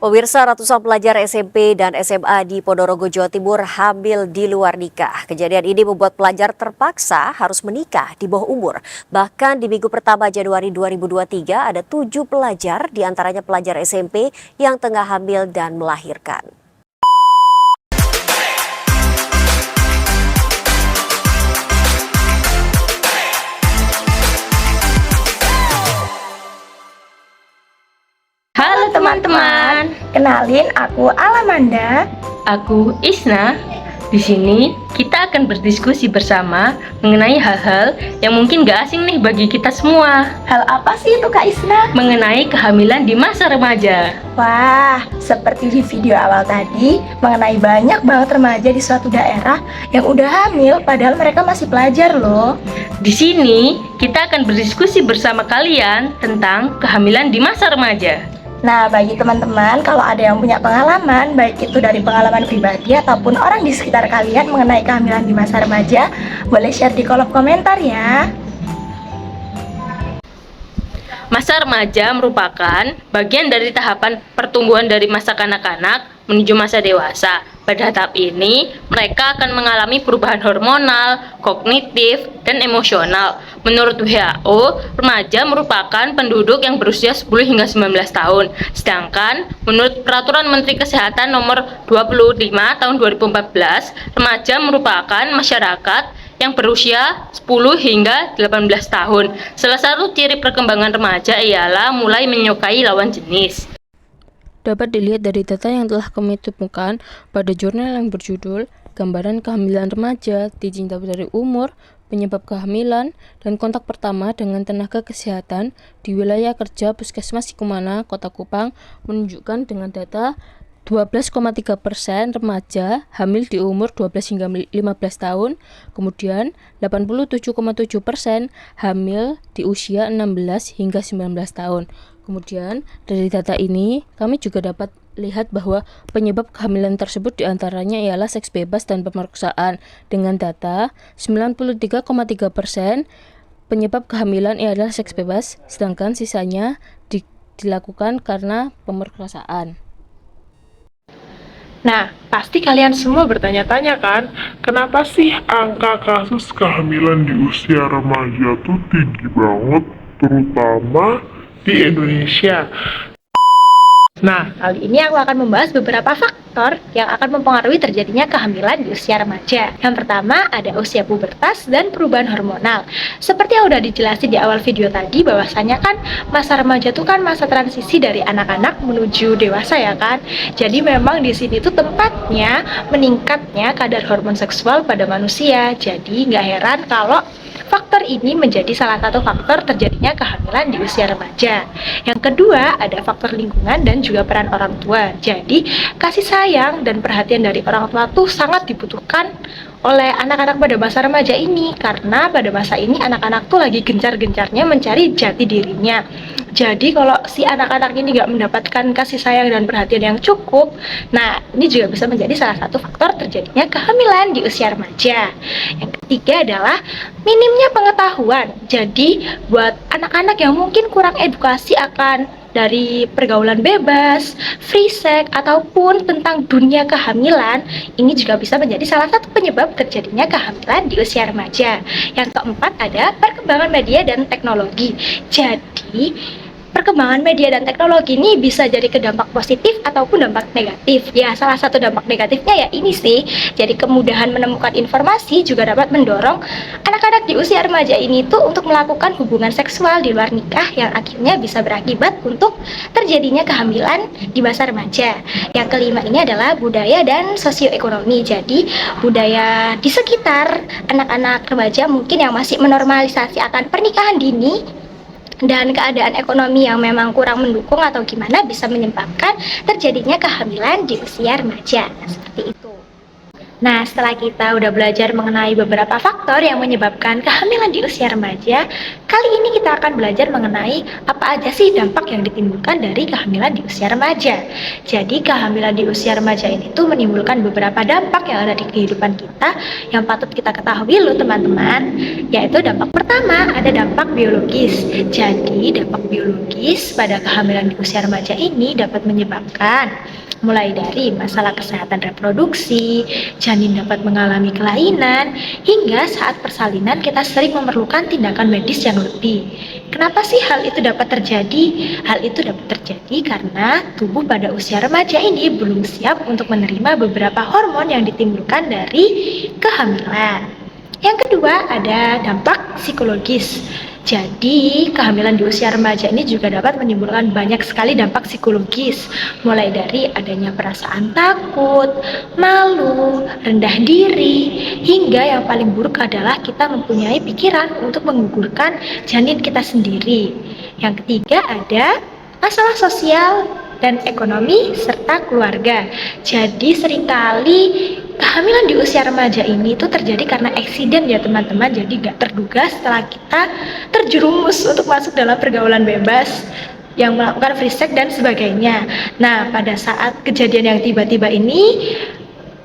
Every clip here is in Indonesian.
Pemirsa, ratusan pelajar SMP dan SMA di Ponorogo, Jawa Timur hamil di luar nikah. Kejadian ini membuat pelajar terpaksa harus menikah di bawah umur. Bahkan di minggu pertama Januari 2023 ada 7 pelajar, diantaranya pelajar SMP yang tengah hamil dan melahirkan. Halo teman-teman, kenalin aku Alamanda. Aku Isna. Di sini kita akan berdiskusi bersama mengenai hal-hal yang mungkin gak asing nih bagi kita semua. Hal apa sih itu Kak Isna? Mengenai kehamilan di masa remaja. Wah, seperti di video awal tadi, mengenai banyak banget remaja di suatu daerah yang udah hamil padahal mereka masih pelajar loh. Di sini kita akan berdiskusi bersama kalian tentang kehamilan di masa remaja. Nah, bagi teman-teman, kalau ada yang punya pengalaman, baik itu dari pengalaman pribadi ataupun orang di sekitar kalian mengenai kehamilan di masa remaja, boleh share di kolom komentar ya. Masa remaja merupakan bagian dari tahapan pertumbuhan dari masa kanak-kanak menuju masa dewasa. Pada tahap ini, mereka akan mengalami perubahan hormonal, kognitif, dan emosional. Menurut WHO, remaja merupakan penduduk yang berusia 10 hingga 19 tahun. Sedangkan, menurut Peraturan Menteri Kesehatan Nomor 25 Tahun 2014, remaja merupakan masyarakat yang berusia 10 hingga 18 tahun. Salah satu ciri perkembangan remaja ialah mulai menyukai lawan jenis. Dapat dilihat dari data yang telah kami temukan pada jurnal yang berjudul Gambaran Kehamilan Remaja, Dicinta dari Umur, Penyebab Kehamilan, dan Kontak Pertama dengan Tenaga Kesehatan di Wilayah Kerja Puskesmas Sikumana, Kota Kupang, menunjukkan dengan data 12,3% remaja hamil di umur 12 hingga 15 tahun, kemudian 87,7% hamil di usia 16 hingga 19 tahun. Kemudian dari data ini kami juga dapat lihat bahwa penyebab kehamilan tersebut diantaranya ialah seks bebas dan pemerkosaan. Dengan data 93,3% penyebab kehamilan ialah seks bebas, sedangkan sisanya dilakukan karena pemerkosaan. Nah, pasti kalian semua bertanya-tanya kan, kenapa sih angka kasus kehamilan di usia remaja tuh tinggi banget, terutama di Indonesia? Nah, kali ini aku akan membahas beberapa faktor yang akan mempengaruhi terjadinya kehamilan di usia remaja. Yang pertama, ada usia pubertas dan perubahan hormonal. Seperti yang udah dijelasin di awal video tadi, bahwasanya kan masa remaja itu kan masa transisi dari anak-anak menuju dewasa ya kan. Jadi memang di sini tuh tempatnya meningkatnya kadar hormon seksual pada manusia. Jadi nggak heran kalau faktor ini menjadi salah satu faktor terjadinya kehamilan di usia remaja. Yang kedua, ada faktor lingkungan dan juga peran orang tua. Jadi, kasih sayang dan perhatian dari orang tua tuh sangat dibutuhkan oleh anak-anak pada masa remaja ini, karena pada masa ini anak-anak tuh lagi gencar-gencarnya mencari jati dirinya. Jadi kalau si anak-anak ini nggak mendapatkan kasih sayang dan perhatian yang cukup, nah ini juga bisa menjadi salah satu faktor terjadinya kehamilan di usia remaja. Yang ketiga adalah minimnya pengetahuan. Jadi buat anak-anak yang mungkin kurang edukasi akan dari pergaulan bebas, free sex, ataupun tentang dunia kehamilan, ini juga bisa menjadi salah satu penyebab terjadinya kehamilan di usia remaja. Yang keempat ada perkembangan media dan teknologi. Jadi, perkembangan media dan teknologi ini bisa jadi ke dampak positif ataupun dampak negatif. Ya, salah satu dampak negatifnya ya ini sih. Jadi kemudahan menemukan informasi juga dapat mendorong anak-anak di usia remaja ini tuh untuk melakukan hubungan seksual di luar nikah yang akhirnya bisa berakibat untuk terjadinya kehamilan di masa remaja. Yang kelima ini adalah budaya dan sosioekonomi. Jadi budaya di sekitar anak-anak remaja mungkin yang masih menormalisasi akan pernikahan dini dan keadaan ekonomi yang memang kurang mendukung atau gimana bisa menyebabkan terjadinya kehamilan di usia remaja. Seperti itu. Nah, setelah kita udah belajar mengenai beberapa faktor yang menyebabkan kehamilan di usia remaja, kali ini kita akan belajar mengenai apa aja sih dampak yang ditimbulkan dari kehamilan di usia remaja. Jadi, kehamilan di usia remaja ini tuh menimbulkan beberapa dampak yang ada di kehidupan kita yang patut kita ketahui loh teman-teman. Yaitu dampak pertama, ada dampak biologis. Jadi, dampak biologis pada kehamilan di usia remaja ini dapat menyebabkan mulai dari masalah kesehatan reproduksi, janin dapat mengalami kelainan, hingga saat persalinan kita sering memerlukan tindakan medis yang lebih. Kenapa sih hal itu dapat terjadi? Hal itu dapat terjadi karena tubuh pada usia remaja ini belum siap untuk menerima beberapa hormon yang ditimbulkan dari kehamilan. Yang kedua, ada dampak psikologis. Jadi, kehamilan di usia remaja ini juga dapat menimbulkan banyak sekali dampak psikologis, mulai dari adanya perasaan takut, malu, rendah diri, hingga yang paling buruk adalah kita mempunyai pikiran untuk menggugurkan janin kita sendiri. Yang ketiga, ada masalah sosial dan ekonomi serta keluarga. Jadi seringkali kehamilan di usia remaja ini tuh terjadi karena eksiden ya teman-teman. Jadi gak terduga setelah kita terjerumus untuk masuk dalam pergaulan bebas yang melakukan free sex dan sebagainya. Nah, pada saat kejadian yang tiba-tiba ini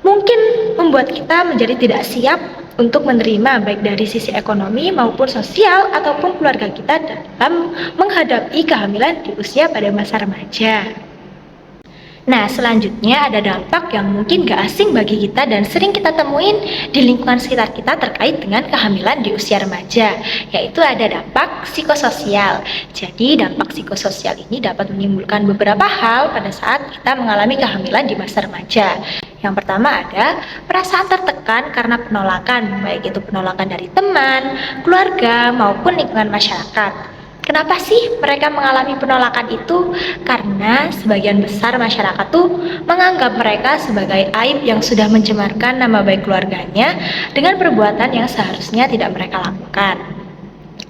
mungkin membuat kita menjadi tidak siap untuk menerima baik dari sisi ekonomi maupun sosial ataupun keluarga kita dalam menghadapi kehamilan di usia pada masa remaja. Nah, selanjutnya ada dampak yang mungkin gak asing bagi kita dan sering kita temuin di lingkungan sekitar kita terkait dengan kehamilan di usia remaja, yaitu ada dampak psikososial. Jadi, dampak psikososial ini dapat menimbulkan beberapa hal pada saat kita mengalami kehamilan di masa remaja. Yang pertama ada perasaan tertekan karena penolakan, baik itu penolakan dari teman, keluarga, maupun lingkungan masyarakat. Kenapa sih mereka mengalami penolakan itu? Karena sebagian besar masyarakat tuh menganggap mereka sebagai aib yang sudah mencemarkan nama baik keluarganya dengan perbuatan yang seharusnya tidak mereka lakukan.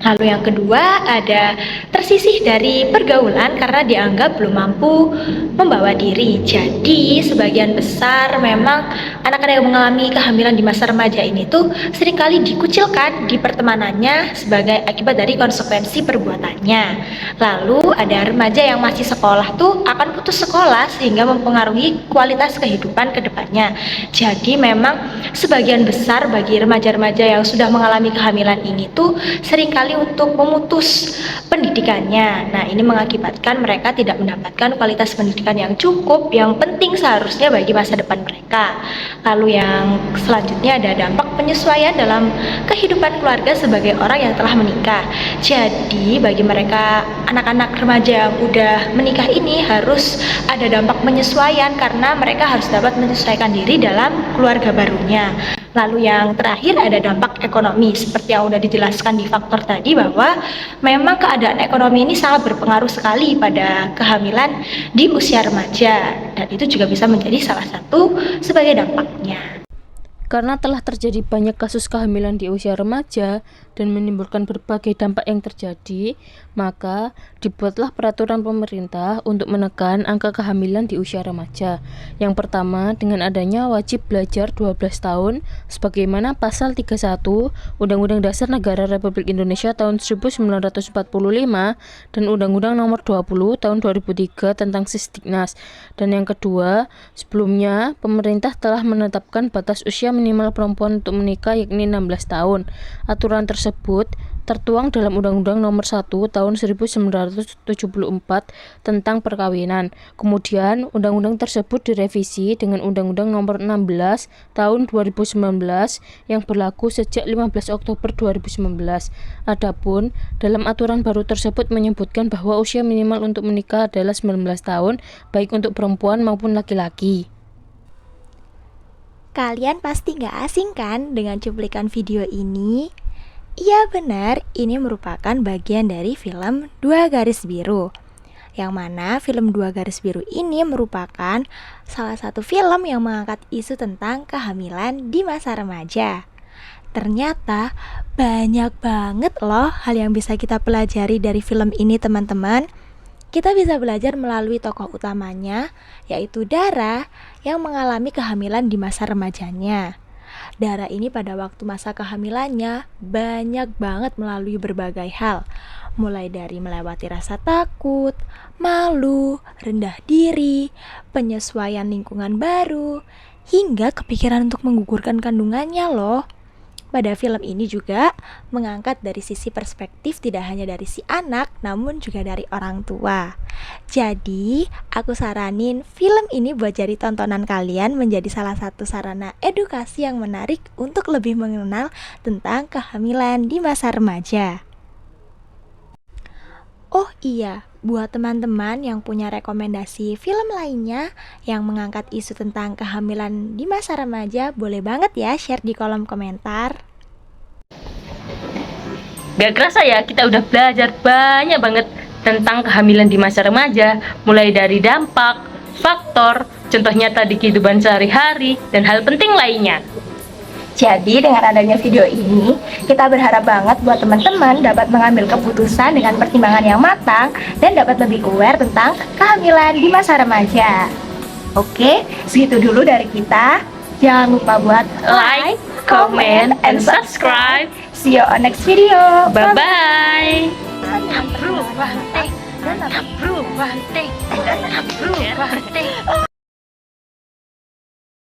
Lalu yang kedua ada tersisih dari pergaulan karena dianggap belum mampu membawa diri. Jadi sebagian besar memang anak-anak yang mengalami kehamilan di masa remaja ini tuh seringkali dikucilkan di pertemanannya sebagai akibat dari konsekuensi perbuatannya. Lalu ada remaja yang masih sekolah tuh akan putus sekolah sehingga mempengaruhi kualitas kehidupan ke depannya. Jadi memang sebagian besar bagi remaja-remaja yang sudah mengalami kehamilan ini tuh seringkali untuk memutus pendidikannya. Nah, ini mengakibatkan mereka tidak mendapatkan kualitas pendidikan yang cukup, yang penting seharusnya bagi masa depan mereka. Lalu yang selanjutnya ada dampak penyesuaian dalam kehidupan keluarga sebagai orang yang telah menikah. Jadi, bagi mereka anak-anak remaja yang udah menikah ini harus ada dampak penyesuaian karena mereka harus dapat menyesuaikan diri dalam keluarga barunya. Lalu yang terakhir ada dampak ekonomi, seperti yang sudah dijelaskan di faktor tadi bahwa memang keadaan ekonomi ini sangat berpengaruh sekali pada kehamilan di usia remaja, dan itu juga bisa menjadi salah satu sebagai dampaknya. Karena telah terjadi banyak kasus kehamilan di usia remaja dan menimbulkan berbagai dampak yang terjadi, maka dibuatlah peraturan pemerintah untuk menekan angka kehamilan di usia remaja. Yang pertama, dengan adanya wajib belajar 12 tahun sebagaimana pasal 31 Undang-Undang Dasar Negara Republik Indonesia tahun 1945 dan Undang-Undang Nomor 20 tahun 2003 tentang Sisdiknas. Dan yang kedua, sebelumnya pemerintah telah menetapkan batas usia minimal perempuan untuk menikah yakni 16 tahun. Aturan tersebut tertuang dalam Undang-Undang Nomor 1 tahun 1974 tentang perkawinan. Kemudian undang-undang tersebut direvisi dengan Undang-Undang Nomor 16 tahun 2019 yang berlaku sejak 15 Oktober 2019. Adapun dalam aturan baru tersebut menyebutkan bahwa usia minimal untuk menikah adalah 19 tahun baik untuk perempuan maupun laki-laki. Kalian pasti gak asing kan dengan cuplikan video ini? Iya benar, ini merupakan bagian dari film Dua Garis Biru. Yang mana film Dua Garis Biru ini merupakan salah satu film yang mengangkat isu tentang kehamilan di masa remaja. Ternyata banyak banget loh hal yang bisa kita pelajari dari film ini teman-teman. Kita bisa belajar melalui tokoh utamanya, yaitu Dara yang mengalami kehamilan di masa remajanya. Dara ini pada waktu masa kehamilannya banyak banget melalui berbagai hal. Mulai dari melewati rasa takut, malu, rendah diri, penyesuaian lingkungan baru, hingga kepikiran untuk menggugurkan kandungannya loh. Pada film ini juga mengangkat dari sisi perspektif tidak hanya dari si anak, namun juga dari orang tua. Jadi, aku saranin film ini buat jadi tontonan kalian menjadi salah satu sarana edukasi yang menarik untuk lebih mengenal tentang kehamilan di masa remaja. Oh iya, buat teman-teman yang punya rekomendasi film lainnya yang mengangkat isu tentang kehamilan di masa remaja, boleh banget ya share di kolom komentar. Gak kerasa ya, kita udah belajar banyak banget tentang kehamilan di masa remaja, mulai dari dampak, faktor, contoh nyata di kehidupan sehari-hari, dan hal penting lainnya. Jadi dengan adanya video ini, kita berharap banget buat teman-teman dapat mengambil keputusan dengan pertimbangan yang matang dan dapat lebih aware tentang kehamilan di masa remaja. Oke, segitu dulu dari kita. Jangan lupa buat Like, comment, and subscribe. See you on next video. Bye-bye. Bye.